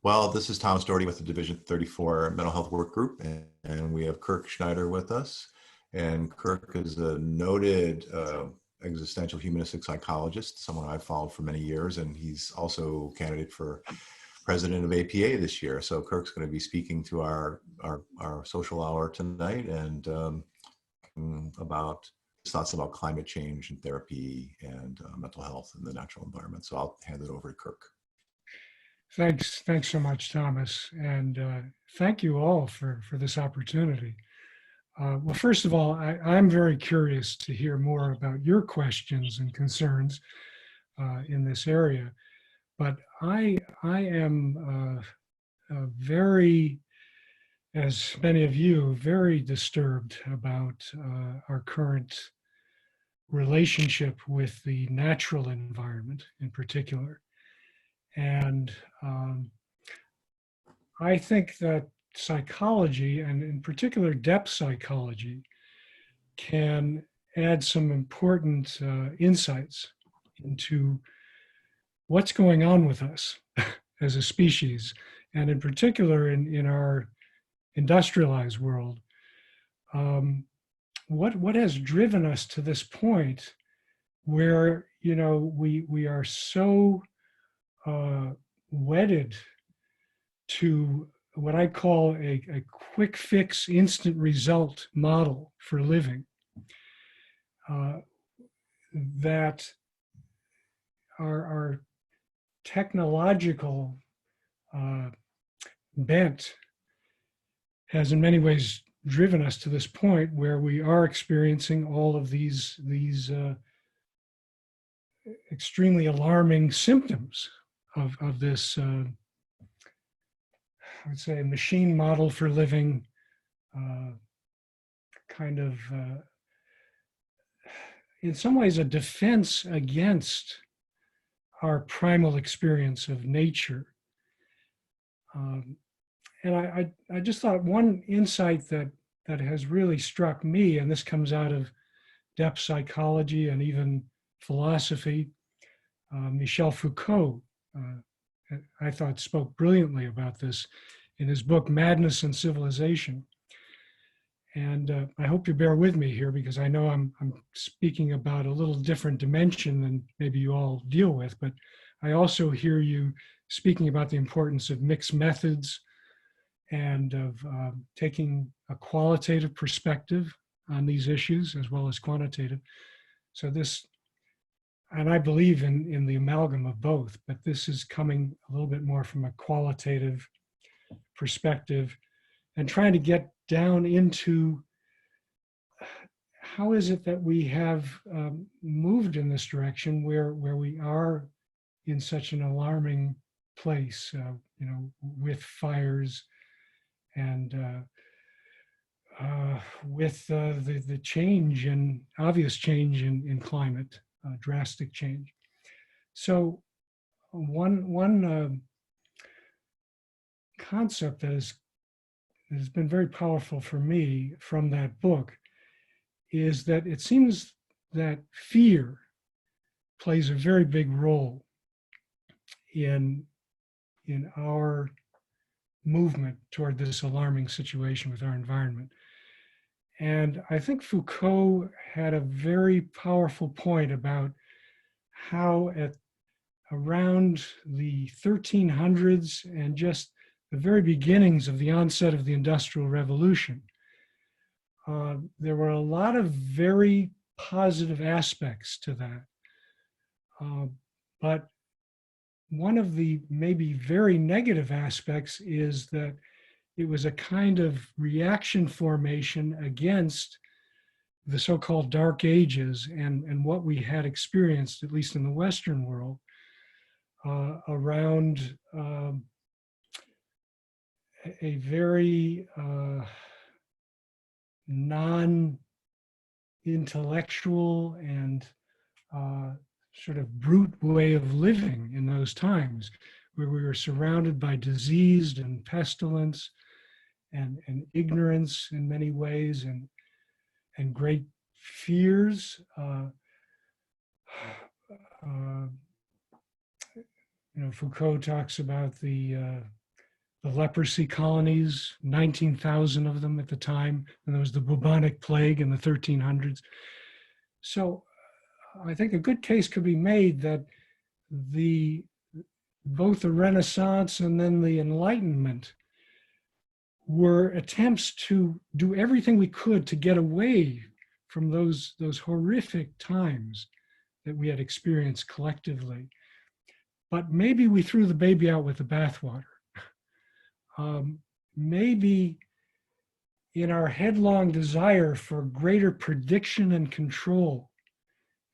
Well, this is Thomas Doherty with the Division 34 Mental Health Work Group, and we have Kirk Schneider with us. And Kirk is a noted existential humanistic psychologist, someone I've followed for many years, and he's also candidate for president of APA this year. So Kirk's going to be speaking to our social hour tonight and about his thoughts about climate change and therapy and mental health in the natural environment. So I'll hand it over to Kirk. Thanks so much, Thomas, and thank you all for this opportunity. Well, first of all, I'm very curious to hear more about your questions and concerns in this area, but I am very, as many of you, very disturbed about our current relationship with the natural environment in particular. And I think that psychology, and in particular depth psychology, can add some important insights into what's going on with us as a species, and in particular in our industrialized world. What has driven us to this point where, you know, we are so wedded to what I call a quick fix, instant result model for living, that our technological bent has in many ways driven us to this point where we are experiencing all of these extremely alarming symptoms of this, I would say, machine model for living, kind of, in some ways, a defense against our primal experience of nature. And I just thought one insight that has really struck me, and this comes out of depth psychology and even philosophy, Michel Foucault, I thought, spoke brilliantly about this in his book, Madness and Civilization. And I hope you bear with me here because I know I'm speaking about a little different dimension than maybe you all deal with, but I also hear you speaking about the importance of mixed methods and of taking a qualitative perspective on these issues as well as quantitative. So this, and I believe in the amalgam of both, but this is coming a little bit more from a qualitative perspective and trying to get down into how is it that we have moved in this direction where we are in such an alarming place, you know, with fires and with the change and obvious change in climate, drastic change. So one concept that has been very powerful for me from that book is that it seems that fear plays a very big role in our movement toward this alarming situation with our environment. And I think Foucault had a very powerful point about how at around the 1300s and just the very beginnings of the onset of the Industrial Revolution, there were a lot of very positive aspects to that. But one of the maybe very negative aspects is that it was a kind of reaction formation against the so-called Dark Ages and what we had experienced, at least in the Western world, around a very non-intellectual and sort of brute way of living in those times, where we were surrounded by disease and pestilence and ignorance in many ways and great fears. You know, Foucault talks about the the leprosy colonies, 19,000 of them at the time, and there was the bubonic plague in the 1300s. So I think a good case could be made that both the Renaissance and then the Enlightenment were attempts to do everything we could to get away from those horrific times that we had experienced collectively. But maybe we threw the baby out with the bathwater. Maybe in our headlong desire for greater prediction and control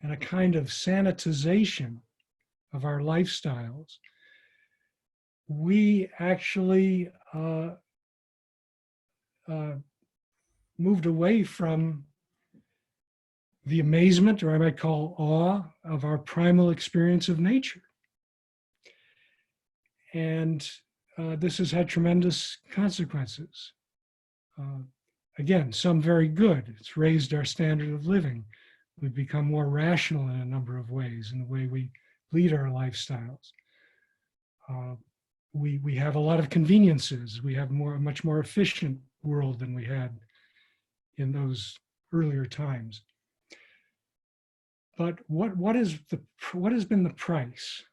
and a kind of sanitization of our lifestyles, we actually moved away from the amazement, or I might call awe, of our primal experience of nature. And this has had tremendous consequences. Again, some very good. It's raised our standard of living. We've become more rational in a number of ways in the way we lead our lifestyles. We have a lot of conveniences. We have a much more efficient world than we had in those earlier times. But what has been the price?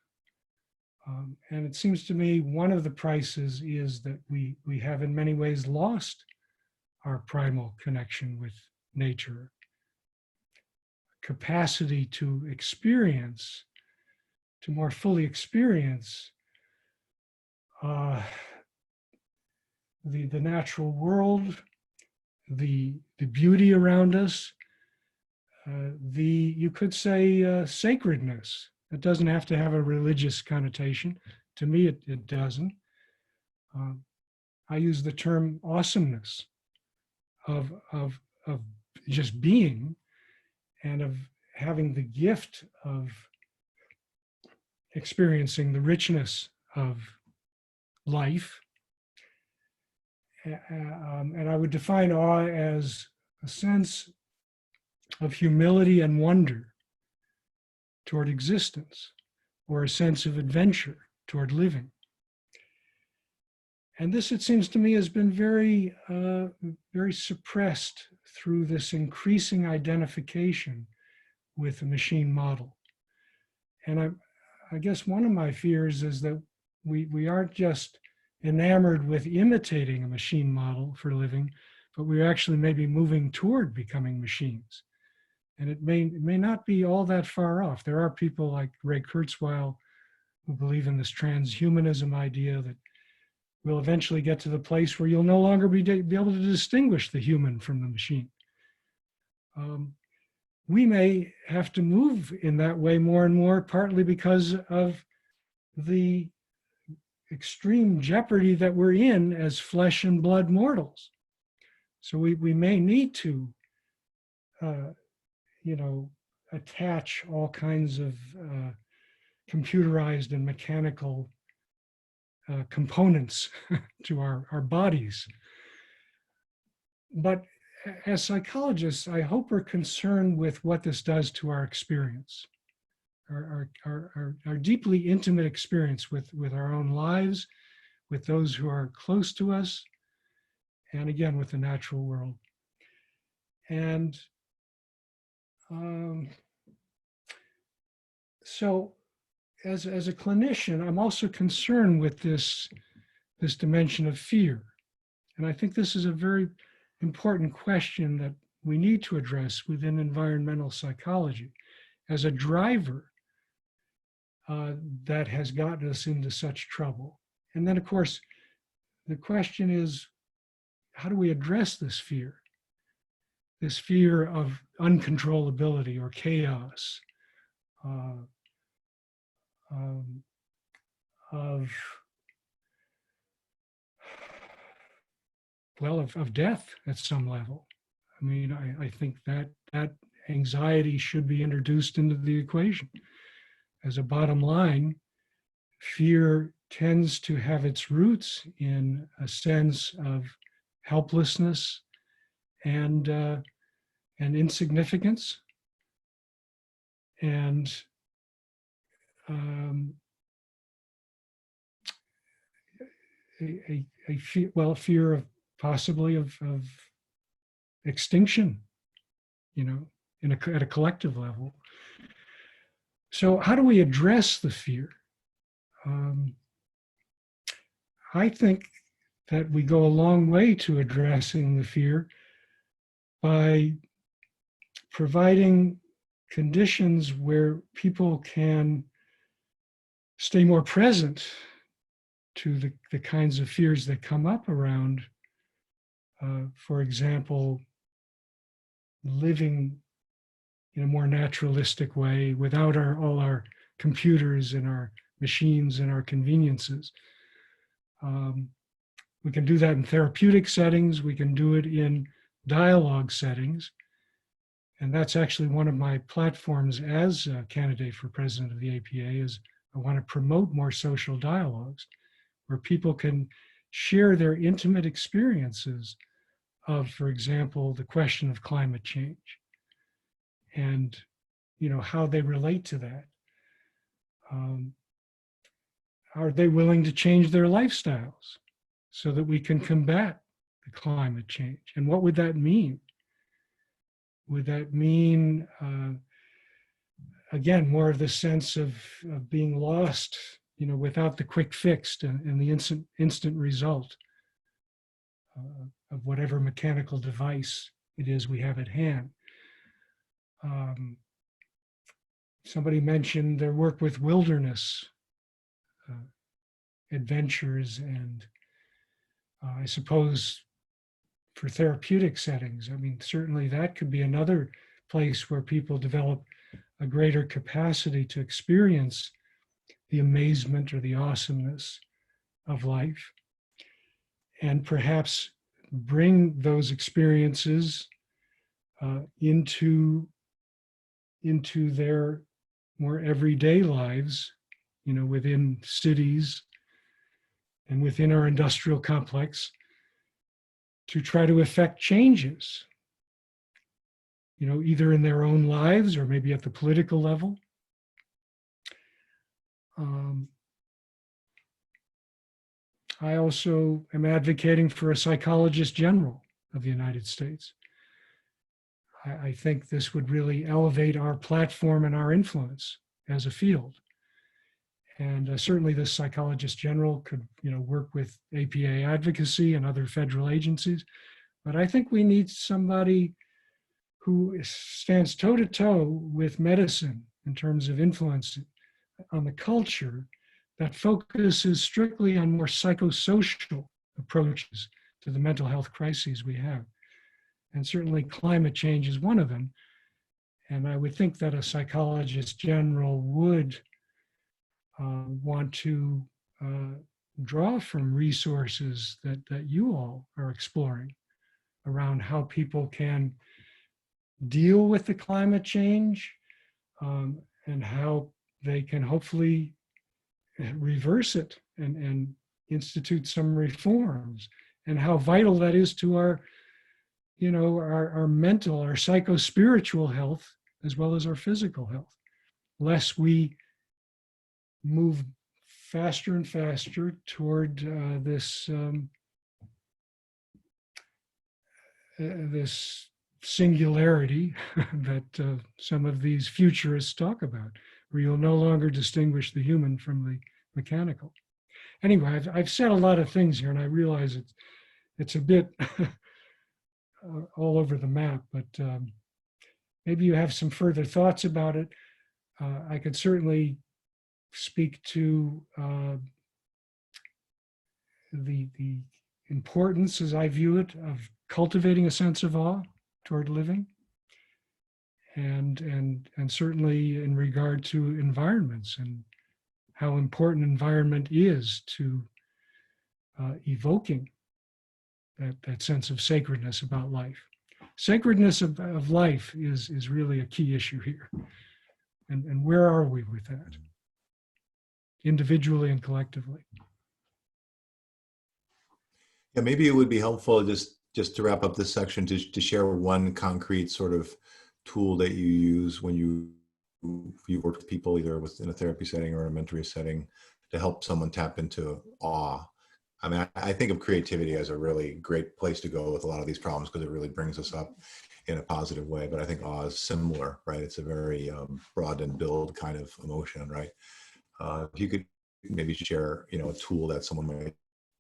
And it seems to me one of the prices is that we have in many ways lost our primal connection with nature, capacity to experience, to more fully experience the natural world, the beauty around us, you could say sacredness. It doesn't have to have a religious connotation. To me, it doesn't. I use the term awesomeness of just being and of having the gift of experiencing the richness of life. And I would define awe as a sense of humility and wonder toward existence, or a sense of adventure toward living. And this, it seems to me, has been very, very suppressed through this increasing identification with the machine model. And I guess one of my fears is that we aren't just enamored with imitating a machine model for living, but we're actually maybe moving toward becoming machines. And it may not be all that far off. There are people like Ray Kurzweil who believe in this transhumanism idea that we'll eventually get to the place where you'll no longer be able to distinguish the human from the machine. We may have to move in that way more and more, partly because of the extreme jeopardy that we're in as flesh and blood mortals. So we may need to attach all kinds of computerized and mechanical components to our bodies. But as psychologists, I hope we're concerned with what this does to our experience, our deeply intimate experience with our own lives, with those who are close to us, and again, with the natural world. And so as a clinician, I'm also concerned with this dimension of fear. And I think this is a very important question that we need to address within environmental psychology as a driver that has gotten us into such trouble. And then, of course, the question is, how do we address this fear? This fear of uncontrollability or chaos, of death at some level. I mean, I think that anxiety should be introduced into the equation. As a bottom line, fear tends to have its roots in a sense of helplessness and insignificance. And a fear of possibly of extinction, at a collective level. So how do we address the fear? I think that we go a long way to addressing the fear by providing conditions where people can stay more present to the kinds of fears that come up around, for example, living in a more naturalistic way without all our computers and our machines and our conveniences. We can do that in therapeutic settings. We can do it in dialogue settings. And that's actually one of my platforms as a candidate for president of the APA is I want to promote more social dialogues where people can share their intimate experiences of, for example, the question of climate change and, how they relate to that. Are they willing to change their lifestyles so that we can combat the climate change? And what would that mean? Would that mean, again, more of the sense of being lost, without the quick fix and the instant result of whatever mechanical device it is we have at hand? Somebody mentioned their work with wilderness adventures, and I suppose for therapeutic settings, certainly that could be another place where people develop a greater capacity to experience the amazement or the awesomeness of life, and perhaps bring those experiences into their more everyday lives, within cities and within our industrial complex, to try to effect changes, either in their own lives or maybe at the political level. I also am advocating for a psychologist general of the United States. I think this would really elevate our platform and our influence as a field. And certainly the psychologist general could, work with APA advocacy and other federal agencies. But I think we need somebody who stands toe-to-toe with medicine in terms of influence on the culture that focuses strictly on more psychosocial approaches to the mental health crises we have. And certainly climate change is one of them. And I would think that a psychologist general would want to draw from resources that you all are exploring around how people can deal with the climate change and how they can hopefully reverse it and institute some reforms, and how vital that is to our mental, our psycho-spiritual health, as well as our physical health, lest we move faster and faster toward this singularity that some of these futurists talk about, where you'll no longer distinguish the human from the mechanical. Anyway, I've said a lot of things here, and I realize it's a bit all over the map, but maybe you have some further thoughts about it. I could certainly speak to the importance, as I view it, of cultivating a sense of awe toward living, and certainly in regard to environments and how important environment is to evoking that sense of sacredness about life. Sacredness of life is really a key issue here. And where are we with that, individually and collectively? Yeah, maybe it would be helpful just to wrap up this section to share one concrete sort of tool that you use when you work with people, either within a therapy setting or a mentoring setting, to help someone tap into awe. I mean, I think of creativity as a really great place to go with a lot of these problems because it really brings us up in a positive way. But I think awe is similar, right? It's a very broad and build kind of emotion, right? If you could maybe share, a tool that someone might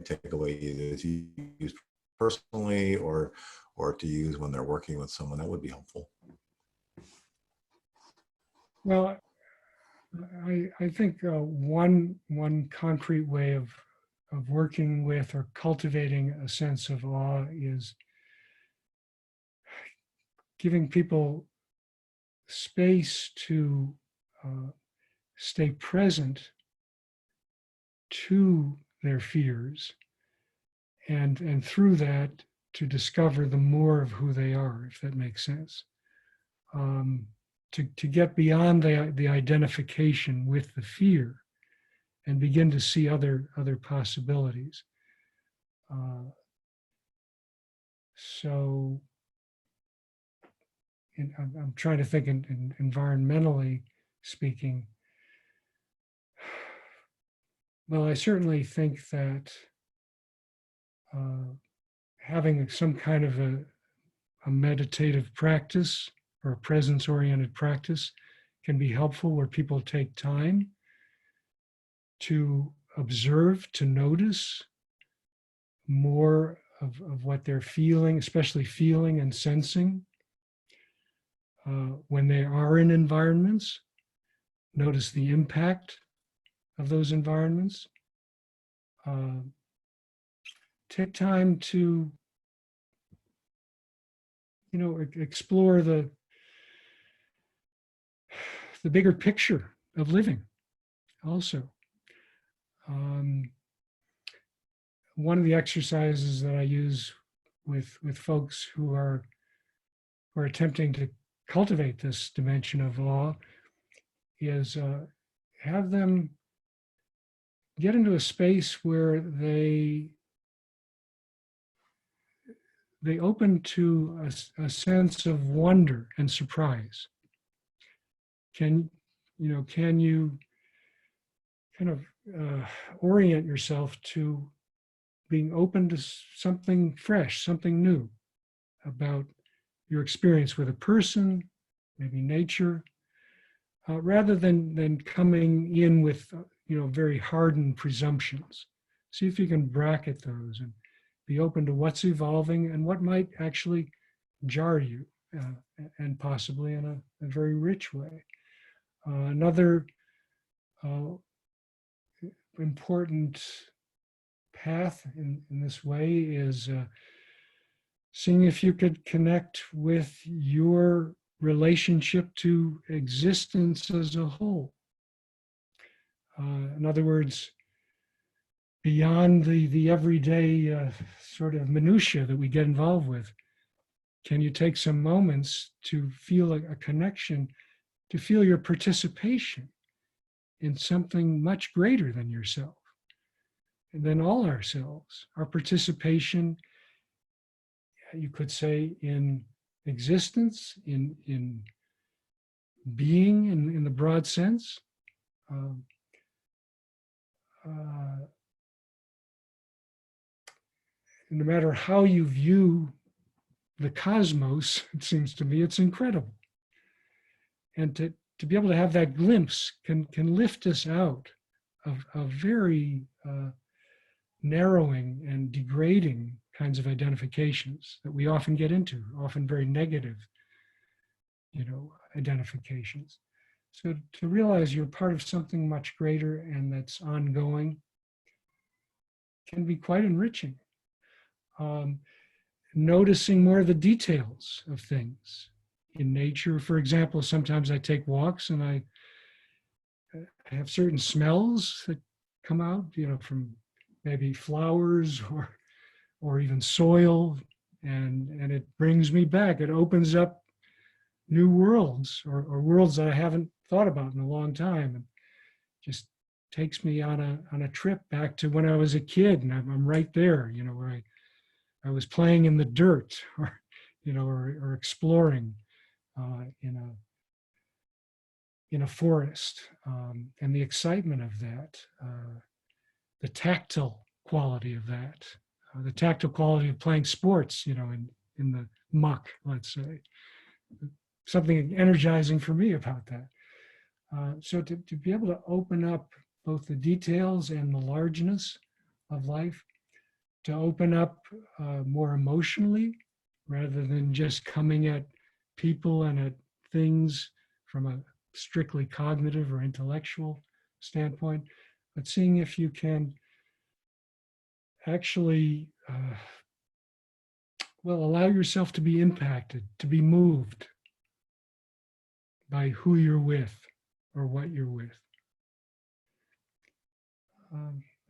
take away either to use personally or to use when they're working with someone, that would be helpful. Well, I think one concrete way of working with or cultivating a sense of awe is giving people space to stay present to their fears, and through that to discover the more of who they are, if that makes sense. To get beyond the identification with the fear and begin to see other possibilities. So I'm trying to think in environmentally speaking. Well, I certainly think that having some kind of a meditative practice or a presence-oriented practice can be helpful, where people take time to observe, to notice more of what they're feeling, especially feeling and sensing when they are in environments. Notice the impact of those environments. Take time to, explore the bigger picture of living also. One of the exercises that I use with folks who are attempting to cultivate this dimension of awe is have them get into a space where they open to a sense of wonder and surprise. Can you kind of orient yourself to being open to something fresh, something new about your experience with a person, maybe nature, rather than coming in with very hardened presumptions. See if you can bracket those and be open to what's evolving and what might actually jar you, and possibly in a very rich way. Another important path in this way is seeing if you could connect with your relationship to existence as a whole. In other words, beyond the everyday sort of minutia that we get involved with, can you take some moments to feel a connection, to feel your participation in something much greater than yourself and than all ourselves? Our participation, you could say, in existence, in being in the broad sense. No matter how you view the cosmos, it seems to me it's incredible. And to be able to have that glimpse can lift us out of very narrowing and degrading kinds of identifications that we often get into, often very negative, identifications. So to realize you're part of something much greater and that's ongoing can be quite enriching. Noticing more of the details of things in nature. For example, sometimes I take walks and I have certain smells that come out, from maybe flowers or even soil, and it brings me back. It opens up new worlds or worlds that I haven't thought about in a long time, and just takes me on a trip back to when I was a kid, and I'm right there, where I was playing in the dirt, or exploring in a forest, and the excitement of that, the tactile quality of that, the tactile quality of playing sports, in the muck, let's say. Something energizing for me about that. So to be able to open up both the details and the largeness of life, to open up more emotionally rather than just coming at people and at things from a strictly cognitive or intellectual standpoint, but seeing if you can actually, allow yourself to be impacted, to be moved by who you're with or what you're with.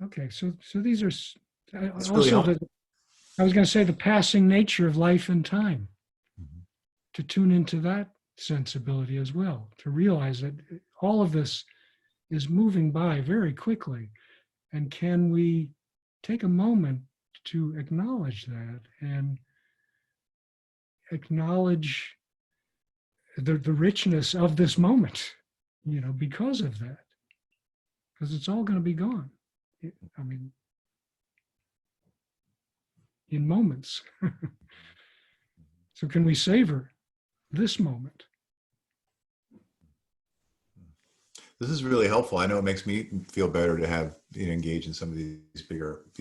Okay, so these are It's really also helpful. I was going to say the passing nature of life and time, to tune into that sensibility as well, to realize that all of this is moving by very quickly. And can we take a moment to acknowledge that and acknowledge the richness of this moment, because of that? Because it's all going to be gone. In moments. So can we savor this moment? This is really helpful. I know it makes me feel better to have engage in some of these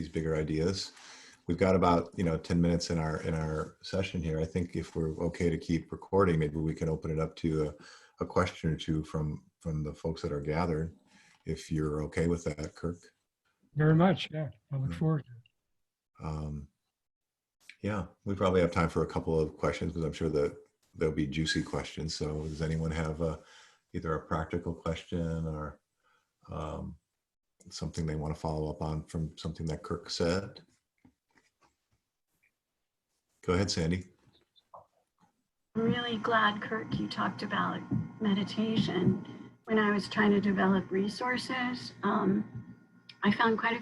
bigger ideas. We've got about 10 minutes in our session here. I think if we're okay to keep recording, maybe we can open it up to a question or two from the folks that are gathered, if you're okay with that, Kirk. Very much, yeah. I look forward to it. Yeah, we probably have time for a couple of questions, because I'm sure that there'll be juicy questions. So does anyone have either a practical question or something they want to follow up on from something that Kirk said? Go ahead, Sandy. I'm really glad, Kirk, you talked about meditation. When I was trying to develop resources, I found a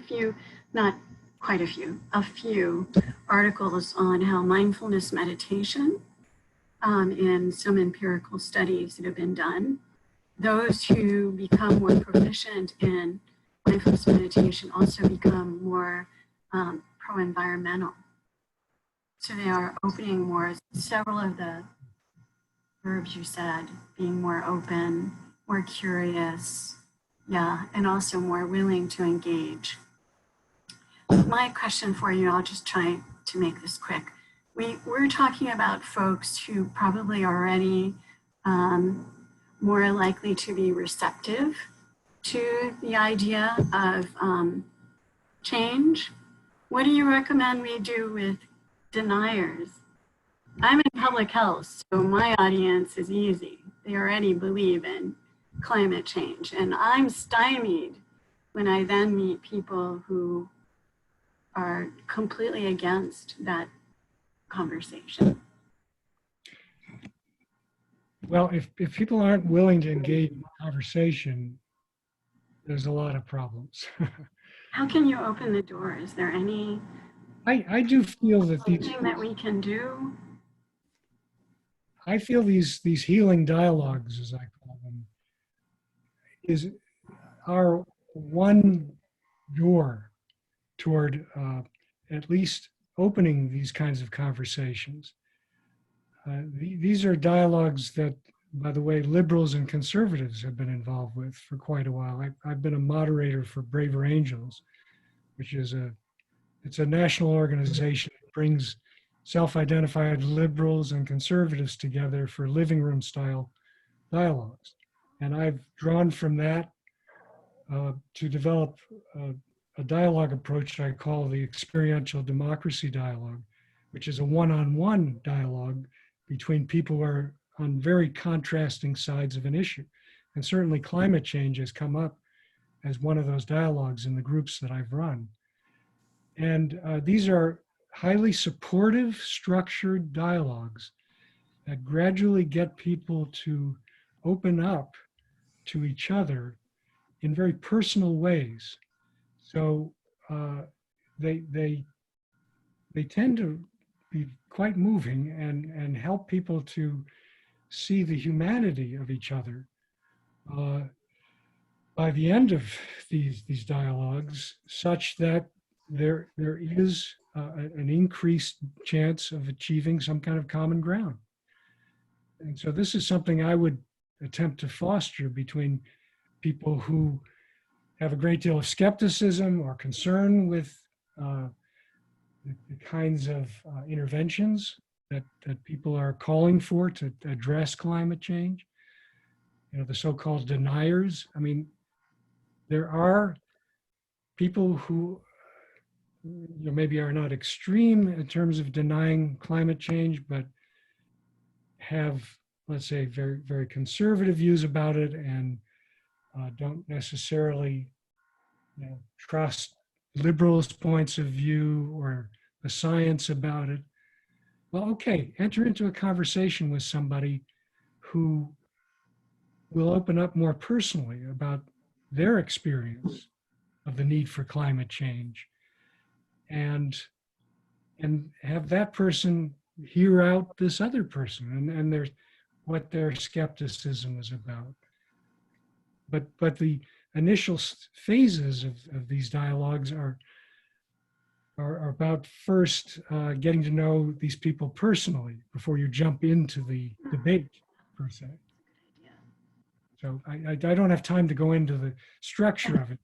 few articles on how mindfulness meditation, in some empirical studies that have been done, those who become more proficient in mindfulness meditation also become more pro-environmental. So they are opening more, several of the verbs you said, being more open, more curious, and also more willing to engage. My question for you, I'll just try to make this quick. We're talking about folks who probably already more likely to be receptive to the idea of change. What do you recommend we do with deniers? I'm in public health, so my audience is easy. They already believe in climate change, and I'm stymied when I then meet people who are completely against that conversation. Well, if people aren't willing to engage in conversation, there's a lot of problems. How can you open the door? Is there any I do feel that something that we can do? I feel these healing dialogues, as I call them, are one door toward at least opening these kinds of conversations. These are dialogues that, by the way, liberals and conservatives have been involved with for quite a while. I've been a moderator for Braver Angels, which is it's a national organization that brings self-identified liberals and conservatives together for living room style dialogues. And I've drawn from that to develop a dialogue approach I call the experiential democracy dialogue, which is a one-on-one dialogue between people who are on very contrasting sides of an issue. And certainly climate change has come up as one of those dialogues in the groups that I've run. And these are highly supportive, structured dialogues that gradually get people to open up to each other in very personal ways. So they tend to be quite moving and help people to see the humanity of each other. By the end of these dialogues, such that there is an increased chance of achieving some kind of common ground. And so this is something I would attempt to foster between people who have a great deal of skepticism or concern with the kinds of interventions that people are calling for to address climate change. You know, the so-called deniers. I mean, there are people who maybe are not extreme in terms of denying climate change, but have, let's say, very, very conservative views about it and don't necessarily trust liberals' points of view or the science about it. Well, okay, enter into a conversation with somebody who will open up more personally about their experience of the need for climate change, and have that person hear out this other person and what their skepticism is about. But the initial phases of these dialogues are about first getting to know these people personally before you jump into the debate per se. So I don't have time to go into the structure of it.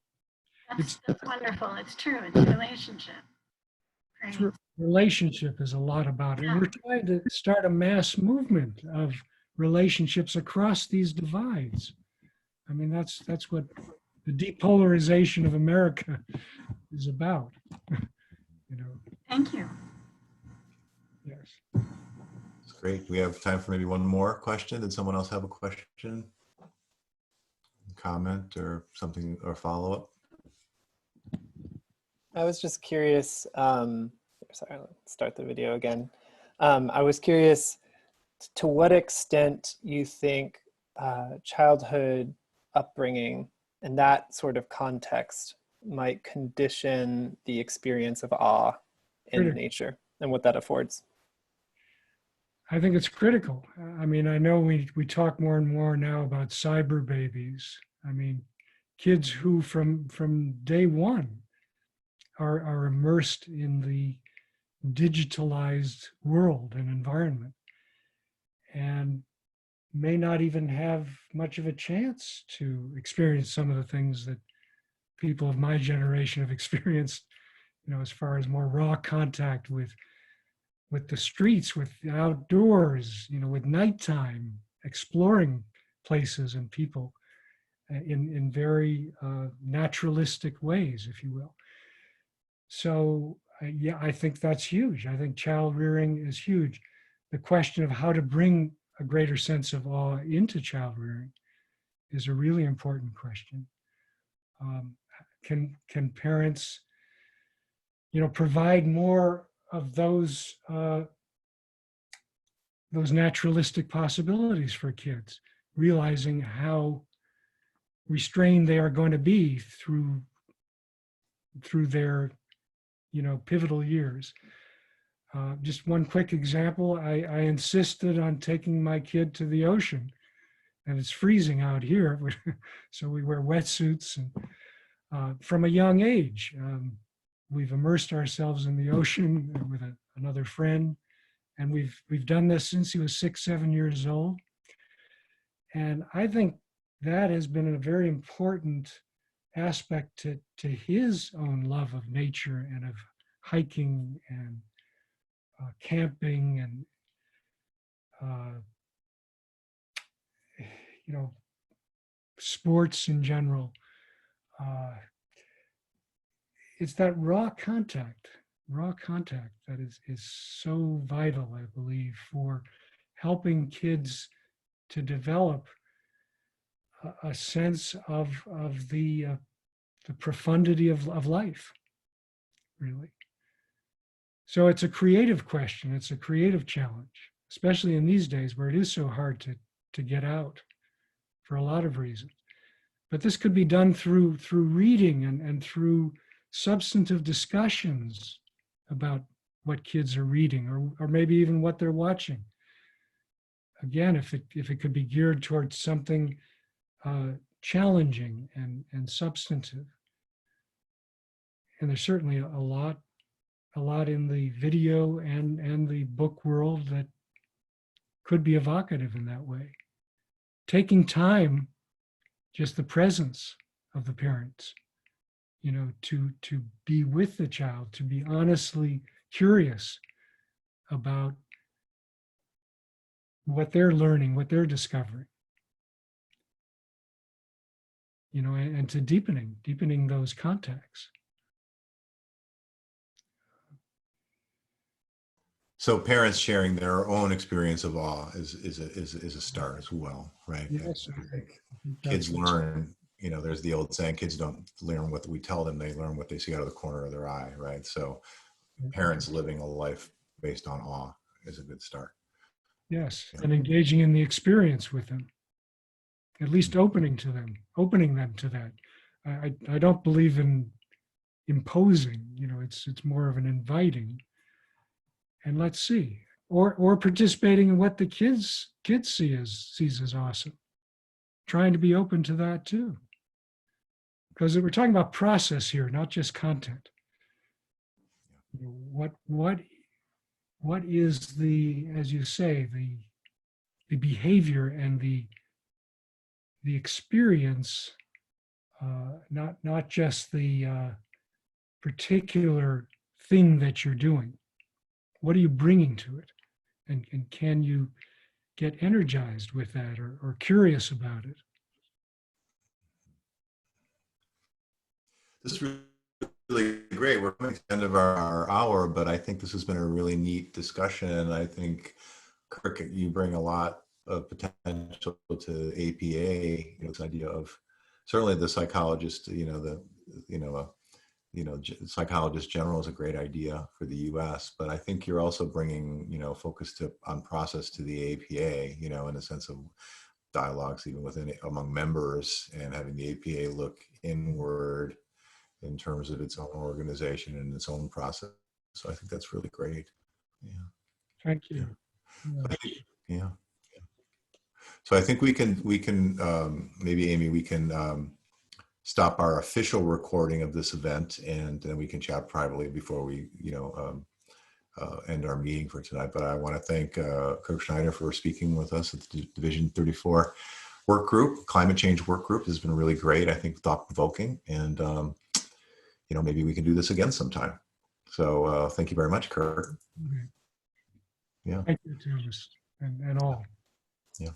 That's wonderful. It's true. It's a relationship. Great. Relationship is a lot about it. And we're trying to start a mass movement of relationships across these divides. I mean, that's what the depolarization of America is about. Thank you. Yes. That's great. We have time for maybe one more question. Did someone else have a question, comment, or something, or follow-up? I was just curious, sorry, let's start the video again. I was curious to what extent you think childhood upbringing and that sort of context might condition the experience of awe in nature and what that affords. I think it's critical. I mean, I know we talk more and more now about cyber babies. I mean, kids who from day one are immersed in the digitalized world and environment and may not even have much of a chance to experience some of the things that people of my generation have experienced, as far as more raw contact with the streets, with the outdoors, with nighttime, exploring places and people in very naturalistic ways, if you will. So yeah, I think that's huge. I think child rearing is huge. The question of how to bring a greater sense of awe into child rearing is a really important question. Can parents, provide more of those naturalistic possibilities for kids, realizing how restrained they are going to be through their pivotal years. Just one quick example, I insisted on taking my kid to the ocean, and it's freezing out here, so we wear wetsuits. And from a young age, we've immersed ourselves in the ocean with another friend, and we've done this since he was 6-7 years old. And I think that has been a very important aspect to his own love of nature and of hiking and camping and sports in general. It's that raw contact that is so vital, I believe, for helping kids to develop a sense of the profundity of life, really. So it's a creative question. It's a creative challenge, especially in these days where it is so hard to get out for a lot of reasons. But this could be done through reading and through substantive discussions about what kids are reading or maybe even what they're watching. Again, if it could be geared towards something challenging and substantive. and there's certainly a lot in the video and the book world that could be evocative in that way. Taking time, just the presence of the parents, you know, to be with the child, to be honestly curious about what they're learning, what they're discovering, you know, and to deepening those contacts. So parents sharing their own experience of awe is a start as well, right? Yes, I think that's kids learn, you know, there's the old saying, kids don't learn what we tell them, they learn what they see out of the corner of their eye, right? So parents living a life based on awe is a good start. yes, Yeah. and engaging in the experience with them, at least opening them to that. I don't believe in imposing, you know, it's more of an inviting, and let's see, or participating in what the kids sees as awesome, trying to be open to that too, because we're talking about process here, not just content. You know, what is the, as you say, the behavior and the experience, not just the particular thing that you're doing. What are you bringing to it? And can you get energized with that, or curious about it? This is really great. We're coming to the end of our hour, but I think this has been a really neat discussion. I think, Kirk, you bring a lot of potential to APA, you know, this idea of certainly the psychologist, psychologist general is a great idea for the US, but I think you're also bringing, you know, focus on process to the APA, you know, in a sense of dialogues even within among members, and having the APA look inward in terms of its own organization and its own process. So I think that's really great. Yeah. Thank you. Yeah. So I think we can maybe, Amy, we can stop our official recording of this event, and then we can chat privately before we, end our meeting for tonight. But I want to thank Kirk Schneider for speaking with us at the Division 34 work group. Climate change work group has been really great. I think thought-provoking, and maybe we can do this again sometime. So thank you very much, Kirk. Okay. Yeah. Thank you, Thomas, and all. Yeah.